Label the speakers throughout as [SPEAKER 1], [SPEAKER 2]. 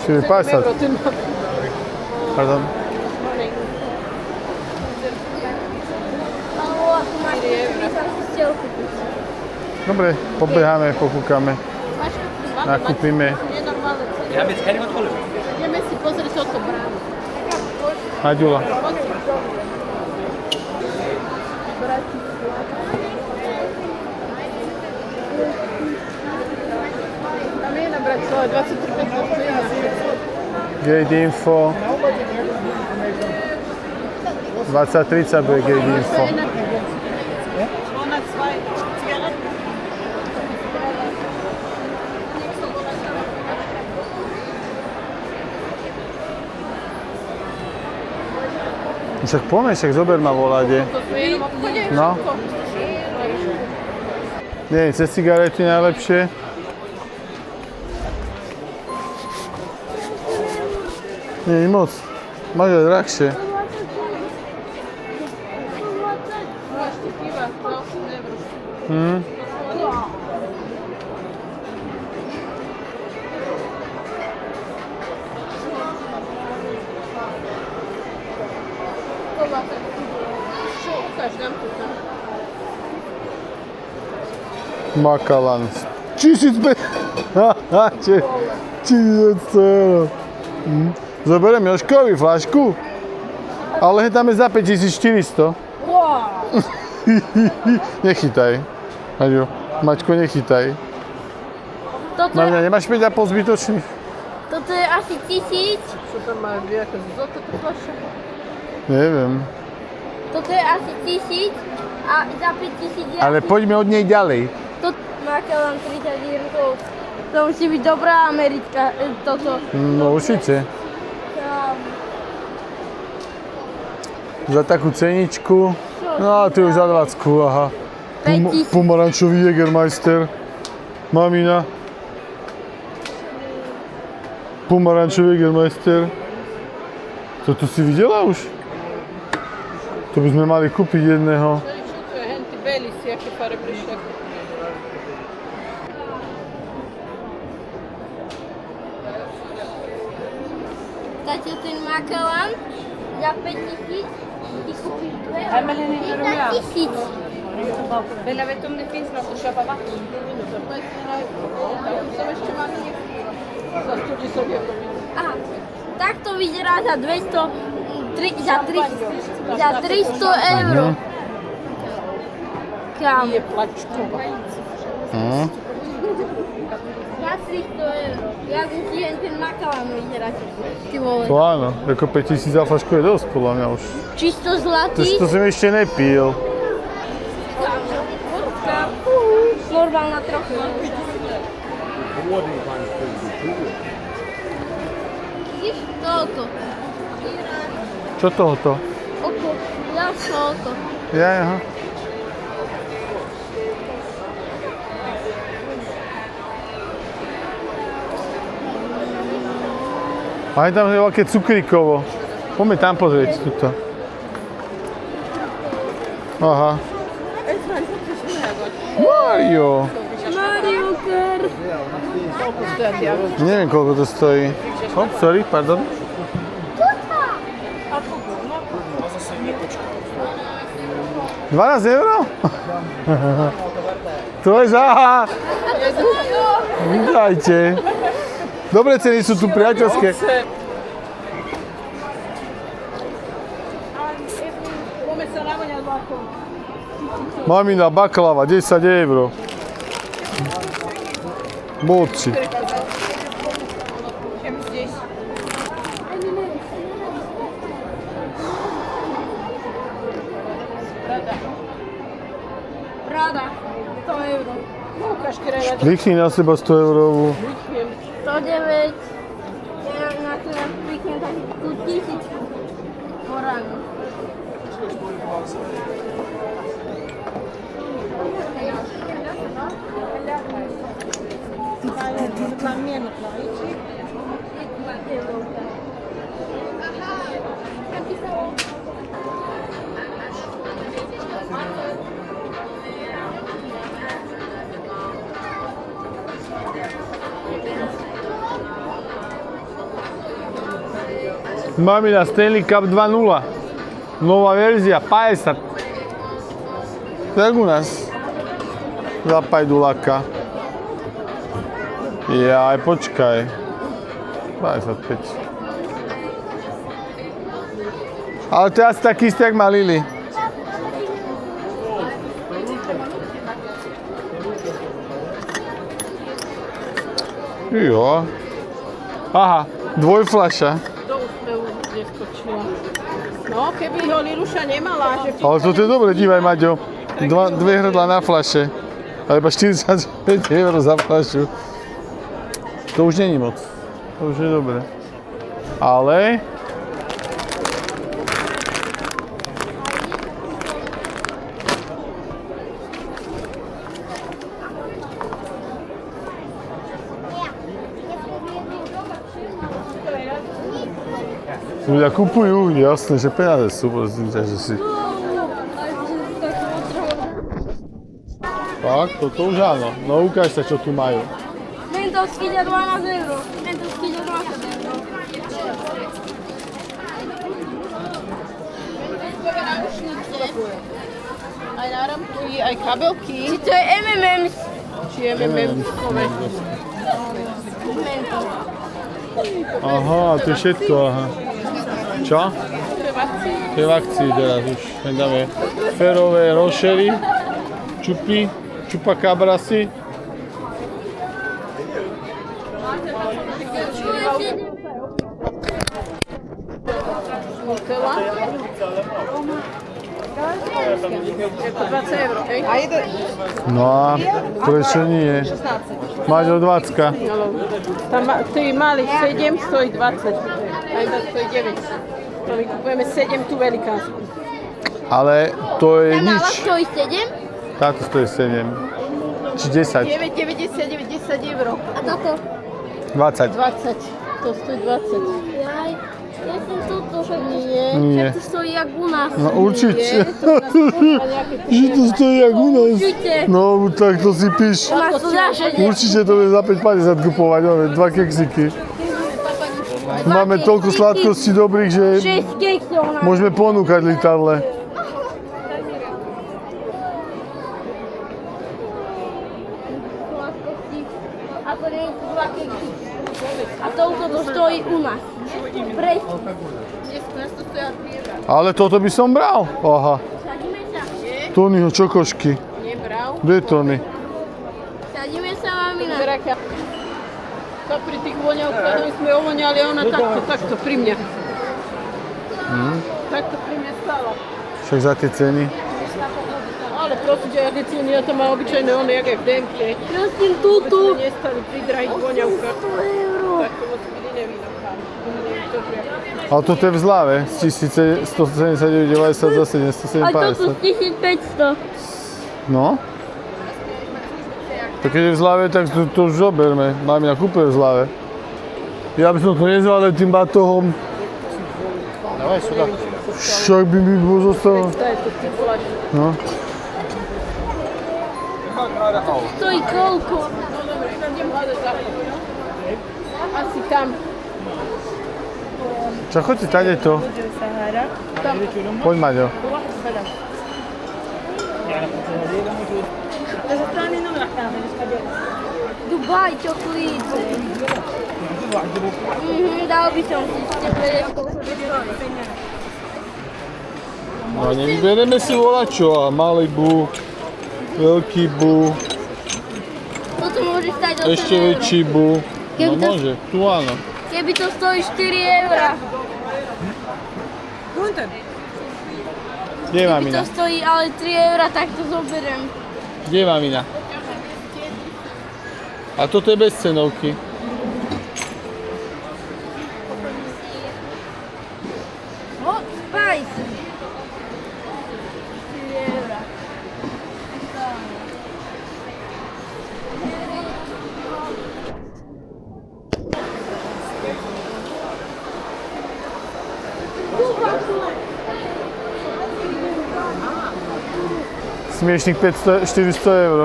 [SPEAKER 1] Čiže 50. Pardon. Dobre, pobeháme, pokúkame. Nakúpime.
[SPEAKER 2] Ideme si pozrieť toto bránu.
[SPEAKER 1] Naďula.
[SPEAKER 2] Tam je na Bratislave 23.
[SPEAKER 1] Gate Info. 20:30 bude Gate Info. Však poďme, však zober ma voľade. No. Nie, cez cigarety najlepšie. Nie, moc. Máš aj drahšie. Makalan. 1500 eur. Zoberiem Jožkovi flašku, ale tam je za 5400. Nechytaj. Aďo, Maťko, nechytaj. Na mňa nemáš 5,5 zbytočných?
[SPEAKER 3] Toto je asi 1000.
[SPEAKER 2] Čo tam má nejaké zlaté fľaše?
[SPEAKER 1] Neviem.
[SPEAKER 3] Toto je asi 1000 a za 5000 je...
[SPEAKER 1] Ale poďme od nej ďalej.
[SPEAKER 3] Makalan 30 dirhov. To musí byť dobrá americká, toto.
[SPEAKER 1] No určite. Za takú ceničku. No a ty už za 20, aha. Pomarančový Jägermeister. Mamina. Pomarančový Jägermeister. Toto si videla už? To by sme mali kúpiť jedného.
[SPEAKER 2] Čo to je? Henty Baileys, aké pare prišli.
[SPEAKER 3] Táte ten makalan za 5000, ty kúpiš dve a za 1000.
[SPEAKER 2] Veľa vetom ne finns något att köpa vatten. Som ešte mám za 110 euro.
[SPEAKER 3] Aha, tak to vyzerá za 300 eur. Kam?
[SPEAKER 2] Je plačková.
[SPEAKER 3] Za 300 eur. Jak musí jen ten makalan vyzerať. Ty vole.
[SPEAKER 1] To áno, ako 5000 za flašku je dosť, podľa mňa už.
[SPEAKER 3] Čisto zlatý.
[SPEAKER 1] To som ešte nepil.
[SPEAKER 3] Normálna trochu. Vidíš? Toľko.
[SPEAKER 1] Čo tohoto?
[SPEAKER 3] Oko. Ja toľko.
[SPEAKER 1] Ja, aha. Aj tam je veľké cukrikovo. Poďme tam pozrieť tuto. Aha. Mario.
[SPEAKER 3] Mario Kart.
[SPEAKER 1] Neviem, koľko to stojí. Oh, sorry, pardon. 12 euro? To je záha. Vítajte. Dobré ceny sú tu priateľské. Mamina baklava, 10 euro. Moci.
[SPEAKER 3] Prada. 100 euro.
[SPEAKER 1] Klikni na seba 100 eurovú.
[SPEAKER 3] 109. Ja na seba kliknem taký tú 1000 poránu.
[SPEAKER 1] Mamina Stanley Cup 2.0. Nová verzia, 50. Tak u nás. Za pajdulaka. Jaj, počkaj. 25. Ale to je asi taký istý, jak má Lili. Jo. Aha, dvojfľaša.
[SPEAKER 4] To už sme neskočila. No, keby ho Liluša nemala, že...
[SPEAKER 1] Ale to je dobre, dívaj, Maďo. Dve hrdla na fľaše. Ale iba 45 eur za fľašu. To už není moc. To už je dobre. Ale... Ľudia kupujú, jasné, že peniaze sú, prosím ťa, že si... Tak, toto už áno. No ukáž sa, čo tu majú.
[SPEAKER 3] Mentos ide 12 euro. Mentos ide 12 euro.
[SPEAKER 4] Aj náramky, aj kabelky.
[SPEAKER 3] Či to je M&M's?
[SPEAKER 4] Či M&M's.
[SPEAKER 3] Mentos.
[SPEAKER 1] Aha, to je všetko, aha. Čo? To je v akcii teraz už. Dáme ferové rošery, čupy, čupacabrasy.
[SPEAKER 4] Nutella. Jako 20 euro, hej? A jeden.
[SPEAKER 1] No a prečo nie? Máš o 20.
[SPEAKER 4] Tam tí mali 7, stojí 20. A jeden stojí 9. To my kupujeme 7 tú velikánsku.
[SPEAKER 1] Ale to je
[SPEAKER 3] Tá malá
[SPEAKER 1] nič.
[SPEAKER 3] stojí 7?
[SPEAKER 1] Táto stojí 7. Či 10?
[SPEAKER 4] 9,99, 10 euro.
[SPEAKER 3] A toto?
[SPEAKER 1] 20.
[SPEAKER 4] 20. To stojí 20.
[SPEAKER 3] Jaj, ja som toto.
[SPEAKER 4] Nie.
[SPEAKER 1] Nie.
[SPEAKER 3] To stojí jak u nás.
[SPEAKER 1] No určite.
[SPEAKER 4] Nie,
[SPEAKER 1] Že to stojí jak u nás.
[SPEAKER 3] Určite.
[SPEAKER 1] No tak to si píš.
[SPEAKER 3] U nás to zaženie.
[SPEAKER 1] Určite to je za 5,50 kupovať, no, 2 keksiky. Máme toľko sladkostí dobrých, že
[SPEAKER 3] 6 keksov na...
[SPEAKER 1] môžeme ponúkať litadle.
[SPEAKER 3] sladkosti. A to nie sú 2 keksy. A toľko to stojí u nás. Presne.
[SPEAKER 1] Ale toto by som bral. Aha.
[SPEAKER 3] Sadíme sa.
[SPEAKER 1] Tonyho čokošky.
[SPEAKER 4] Nebral.
[SPEAKER 1] Kde je Tony?
[SPEAKER 3] Sadíme sa, mamina.
[SPEAKER 4] Zraka. To pri tých voňavkách my sme ovoňali, ona takto pri mňa. Takto pri mňa stála.
[SPEAKER 1] Však za tie ceny.
[SPEAKER 4] Ale prosím ťa, aké ceny, ja to mám obyčajné, one, jak aj v DMK.
[SPEAKER 3] Prosím, tútu.
[SPEAKER 4] Nestali pri drahých voňavkách.
[SPEAKER 3] 100 euro.
[SPEAKER 4] Tak to musí byť iné víno.
[SPEAKER 1] Ale toto je v Zláve. Z 1179,90 za
[SPEAKER 3] A toto
[SPEAKER 1] 750.
[SPEAKER 3] 1500.
[SPEAKER 1] No. Tak keď je v Zláve, tak to už zoberme. Mamina kúpuje v Zláve. Ja by som to nezvalil tým batohom. Dávaj sюда. Však by mi bol zostal.
[SPEAKER 4] To je to ty flaš.
[SPEAKER 1] No.
[SPEAKER 3] Stojí koľko?
[SPEAKER 4] Asi tam.
[SPEAKER 1] Čo, choďte tady to. Poď, Maďo.
[SPEAKER 3] Dubaj, čokolíd. Dal by som si ešte
[SPEAKER 1] No nevyberieme si volačo a Malibu, veľký bu,
[SPEAKER 3] Toto môže stať 8
[SPEAKER 1] ešte
[SPEAKER 3] eur.
[SPEAKER 1] väčší bu. No
[SPEAKER 3] Keby to-
[SPEAKER 1] môže, tu áno.
[SPEAKER 3] Keby to stojí 4 eurá.
[SPEAKER 1] Kde je
[SPEAKER 3] Keby
[SPEAKER 1] mamina?
[SPEAKER 3] to stojí ale 3 eurá, tak to zoberiem.
[SPEAKER 1] Kde je mamina? A toto je bez cenovky.
[SPEAKER 3] Hot Spice. 4 eurá.
[SPEAKER 1] Smiešných 400 eur.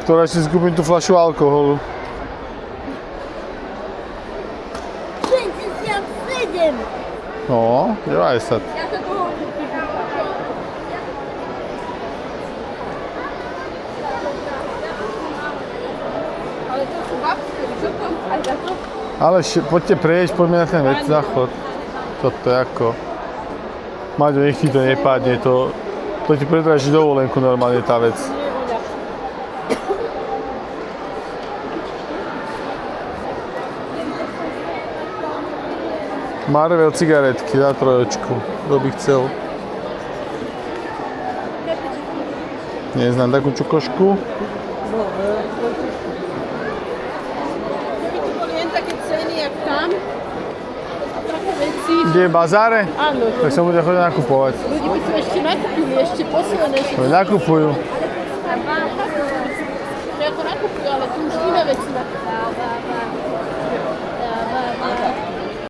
[SPEAKER 1] Ktorá si skúpim tú fľašu alkoholu.
[SPEAKER 3] 67.
[SPEAKER 1] No, 90.
[SPEAKER 4] Ale to sú babské, čo to? Aj za to?
[SPEAKER 1] Ale poďte prejsť, poďme na ten vec záchod. Toto je ako... Maťo, nech ti to nepadne, to ti predraží dovolenku normálne tá vec. Marvel cigaretky za 3, kto by chcel. Neznám takú čokošku.
[SPEAKER 4] Keby tu boli len také ceny, jak tam, také veci,
[SPEAKER 1] Kde je bazáre?
[SPEAKER 4] áno,
[SPEAKER 1] Tak sa bude chodiť nakupovať.
[SPEAKER 4] ľudí by tu ešte nakúpili, ešte posledné, že
[SPEAKER 1] To nakupujú.
[SPEAKER 4] ako nakupujú, ale tu už iné veci nakupujú.